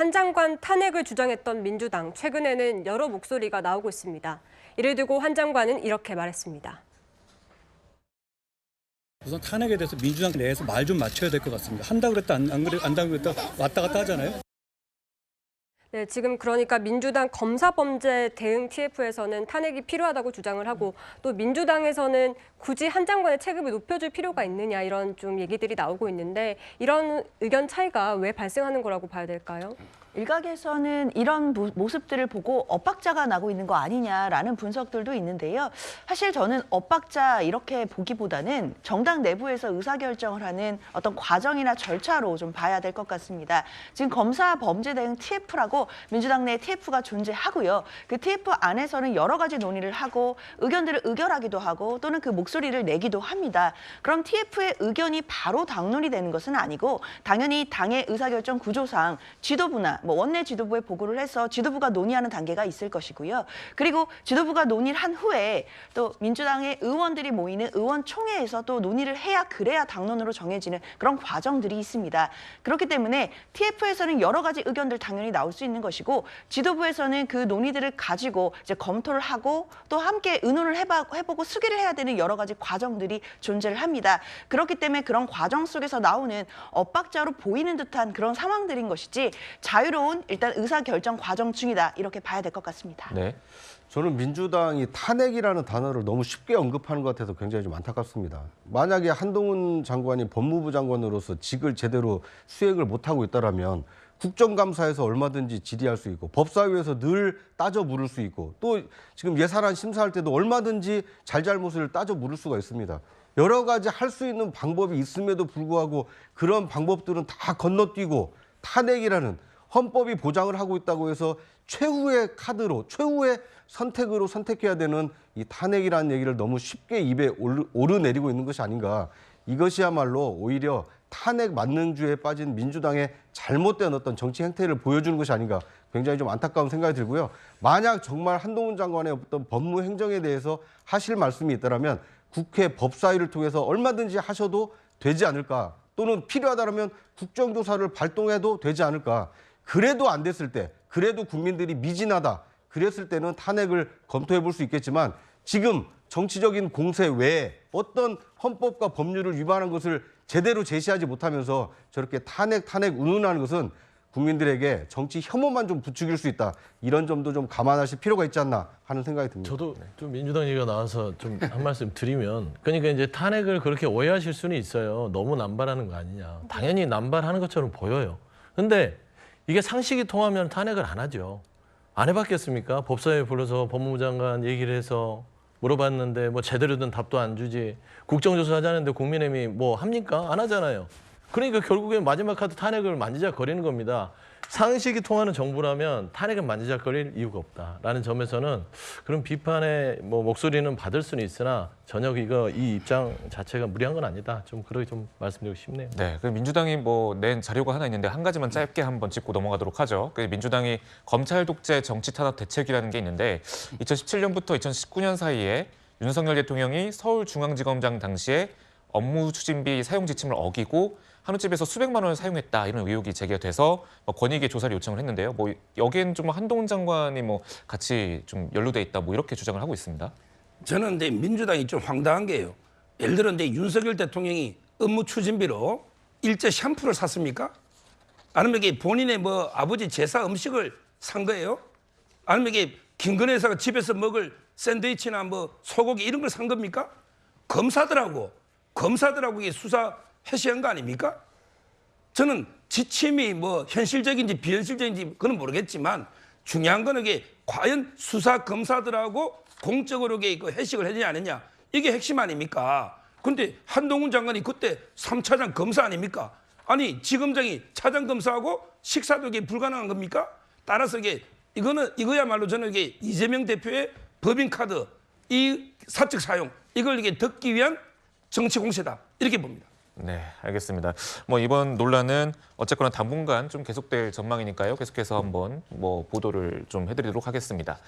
한 장관 탄핵을 주장했던 민주당, 최근에는 여러 목소리가 나오고 있습니다. 이를 두고 한 장관은 이렇게 말했습니다. 우선 탄핵에 대해서 민주당 내에서 말 좀 맞춰야 될 것 같습니다. 한다 그랬다 안 한다 그랬다 왔다 갔다 하잖아요. 네, 지금 그러니까 민주당 검사범죄 대응 TF에서는 탄핵이 필요하다고 주장을 하고 또 민주당에서는 굳이 한 장관의 체급을 높여줄 필요가 있느냐 이런 좀 얘기들이 나오고 있는데 이런 의견 차이가 왜 발생하는 거라고 봐야 될까요? 일각에서는 이런 모습들을 보고 엇박자가 나고 있는 거 아니냐라는 분석들도 있는데요. 사실 저는 엇박자 이렇게 보기보다는 정당 내부에서 의사결정을 하는 어떤 과정이나 절차로 좀 봐야 될 것 같습니다. 지금 검사 범죄 대응 TF라고 민주당 내 TF가 존재하고요. 그 TF 안에서는 여러 가지 논의를 하고 의견들을 의결하기도 하고 또는 그 목소리를 내기도 합니다. 그럼 TF의 의견이 바로 당론이 되는 것은 아니고 당연히 당의 의사결정 구조상 지도부나 원내 지도부에 보고를 해서 지도부가 논의하는 단계가 있을 것이고요. 그리고 지도부가 논의를 한 후에 또 민주당의 의원들이 모이는 의원총회에서 또 논의를 해야 그래야 당론으로 정해지는 그런 과정들이 있습니다. 그렇기 때문에 TF에서는 여러 가지 의견들 당연히 나올 수 있는 것이고 지도부에서는 그 논의들을 가지고 이제 검토를 하고 또 함께 의논을 해보고 수기를 해야 되는 여러 가지 과정들이 존재를 합니다. 그렇기 때문에 그런 과정 속에서 나오는 엇박자로 보이는 듯한 그런 상황들인 것이지 자유로운 일단 의사결정 과정 중이다 이렇게 봐야 될 것 같습니다. 네, 저는 민주당이 탄핵이라는 단어를 너무 쉽게 언급하는 것 같아서 굉장히 좀 안타깝습니다. 만약에 한동훈 장관이 법무부 장관으로서 직을 제대로 수행을 못하고 있다면 국정감사에서 얼마든지 질의할 수 있고 법사위에서 늘 따져 물을 수 있고 또 지금 예산안 심사할 때도 얼마든지 잘잘못을 따져 물을 수가 있습니다. 여러 가지 할 수 있는 방법이 있음에도 불구하고 그런 방법들은 다 건너뛰고 탄핵이라는 헌법이 보장을 하고 있다고 해서 최후의 카드로 최후의 선택으로 선택해야 되는 이 탄핵이라는 얘기를 너무 쉽게 입에 오르내리고 있는 것이 아닌가. 이것이야말로 오히려 탄핵 만능주의에 빠진 민주당의 잘못된 어떤 정치 행태를 보여주는 것이 아닌가. 굉장히 좀 안타까운 생각이 들고요. 만약 정말 한동훈 장관의 어떤 법무 행정에 대해서 하실 말씀이 있다면 국회 법사위를 통해서 얼마든지 하셔도 되지 않을까. 또는 필요하다면 국정조사를 발동해도 되지 않을까. 그래도 안 됐을 때, 그래도 국민들이 미진하다. 그랬을 때는 탄핵을 검토해 볼 수 있겠지만 지금 정치적인 공세 외에 어떤 헌법과 법률을 위반한 것을 제대로 제시하지 못하면서 저렇게 탄핵 운운하는 것은 국민들에게 정치 혐오만 좀 부추길 수 있다. 이런 점도 좀 감안하실 필요가 있지 않나 하는 생각이 듭니다. 저도 좀 민주당 얘기가 나와서 좀 한 말씀 드리면 그러니까 이제 탄핵을 그렇게 오해하실 수는 있어요. 너무 남발하는 거 아니냐. 당연히 남발하는 것처럼 보여요. 근데 이게 상식이 통하면 탄핵을 안 하죠. 안 해봤겠습니까? 법사위에 불러서 법무부 장관 얘기를 해서 물어봤는데 뭐 제대로 된 답도 안 주지. 국정조사 하자는데 국민의힘이 뭐 합니까? 안 하잖아요. 그러니까 결국엔 마지막 카드 탄핵을 만지작거리는 겁니다. 상식이 통하는 정부라면 탄핵을 만지작거릴 이유가 없다라는 점에서는 그런 비판의 뭐 목소리는 받을 수는 있으나 전혀 이 입장 자체가 무리한 건 아니다. 좀 그렇게 좀 말씀드리고 싶네요. 네, 그 민주당이 뭐 낸 자료가 하나 있는데 한 가지만 짧게 한번 짚고 넘어가도록 하죠. 그 민주당이 검찰 독재 정치 탄압 대책이라는 게 있는데 2017년부터 2019년 사이에 윤석열 대통령이 서울중앙지검장 당시에 업무 추진비 사용 지침을 어기고 한우집에서 수백만 원을 사용했다 이런 의혹이 제기가 돼서 권익위 조사를 요청을 했는데요. 뭐 여기엔 좀 한동훈 장관이 뭐 같이 좀 연루돼 있다 뭐 이렇게 주장을 하고 있습니다. 저는 근데 민주당이 좀 황당한 게요. 예를 들어 이제 윤석열 대통령이 업무 추진비로 일제 샴푸를 샀습니까? 아니면 이게 본인의 뭐 아버지 제사 음식을 산 거예요? 아니면 이게 김건희 여사가 집에서 먹을 샌드위치나 뭐 소고기 이런 걸 산 겁니까? 검사들하고 이게 수사 해시한 거 아닙니까? 저는 지침이 뭐 현실적인지 비현실적인지 그건 모르겠지만 중요한 거는 이게 과연 수사 검사들하고 공적으로 이게 해식을 했느냐 안 했냐 이게 핵심 아닙니까? 근데 한동훈 장관이 그때 3차장 검사 아닙니까? 아니 지검장이 차장 검사하고 식사도 이게 불가능한 겁니까? 따라서 이거야말로 저는 이게 이재명 대표의 법인카드 이 사적 사용 이걸 이게 덮기 위한 정치 공세다 이렇게 봅니다. 네, 알겠습니다. 뭐 이번 논란은 어쨌거나 당분간 좀 계속될 전망이니까요. 계속해서 한번 뭐 보도를 좀 해드리도록 하겠습니다.